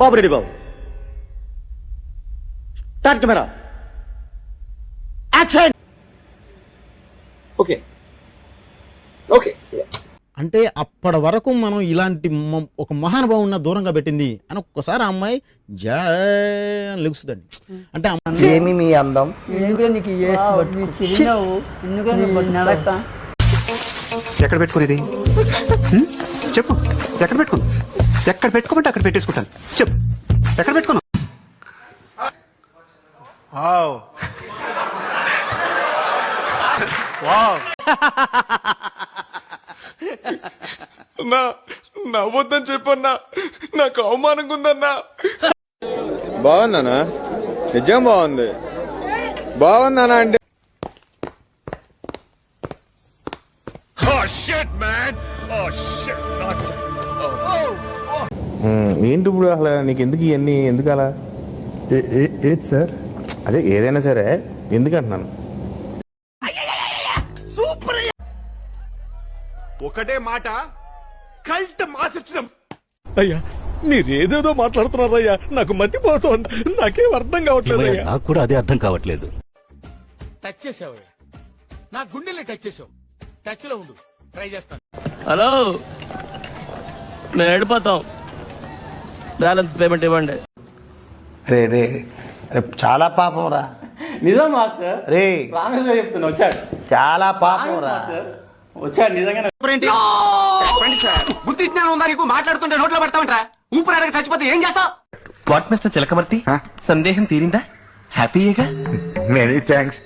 బాబు Reddy Babu, start camera, action. Okay okay. అంటే అప్పటి వరకు మనం ఇలాంటి ఒక మహానుభావున్న దూరంగా పెట్టింది అని ఒక్కసారి ఆ అమ్మాయి లెగుస్తుందండి. అంటే ఏమి మీ అందం ఎక్కడ పెట్టుకునేది చెప్పు, ఎక్కడ పెట్టుకున్నా? ఎక్కడ పెట్టుకోమంటే అక్కడ పెట్టేసుకుంటాను. చెప్పు ఎక్కడ పెట్టుకున్నా? నవ్వొద్దని చెప్పన్నా, నాకు అవమానంగా ఉందన్నా. బాగుందన్నా, నిజం బాగుంది. బాగుందన్నా అంటే ఏంటి ఇప్పుడు అసలు నీకు ఎందుకు ఇవన్నీ, ఎందుకు అలా? ఏది సార్? అదే ఏదైనా సరే ఎందుకంటున్నాను. ఒకటే మాట, కల్ట్ మాసిస్తున్నాం. అయ్యా మీరేదేదో మాట్లాడుతున్నారయ్యా, నాకు మతిపోతుంది, నాకేం అర్థం కావట్లేదు. నాకు కూడా అదే అర్థం కావట్లేదు. టచ్ చేసావయ్యా, నా గుండెల్ని టచ్ చేసావు. టచ్ లో ఉండు, ట్రై చేస్తాను. హలో, మేము వెళ్ళిపోతాం, బ్యాలెన్స్ పేమెంట్ ఇవ్వండి. రే రే చాలా పాపం రా. నిజం మాస్టర్, రే రామేశ్వర చెప్తున్నా, వచ్చాడు. చాలా పాపం రా. వచ్చాడు నిజంగానే. బుద్ధి జ్ఞానం ఉందా నీకు? మాట్లాడుతుంటే నోట్లో పెడతామంటా. ఊపిరాడక చచ్చిపోతే ఏం చేస్తావు? వాట్ మిస్టర్ చిలకమర్తి, సందేహం తీరిందా? హ్యాపీయేగా? Many thanks.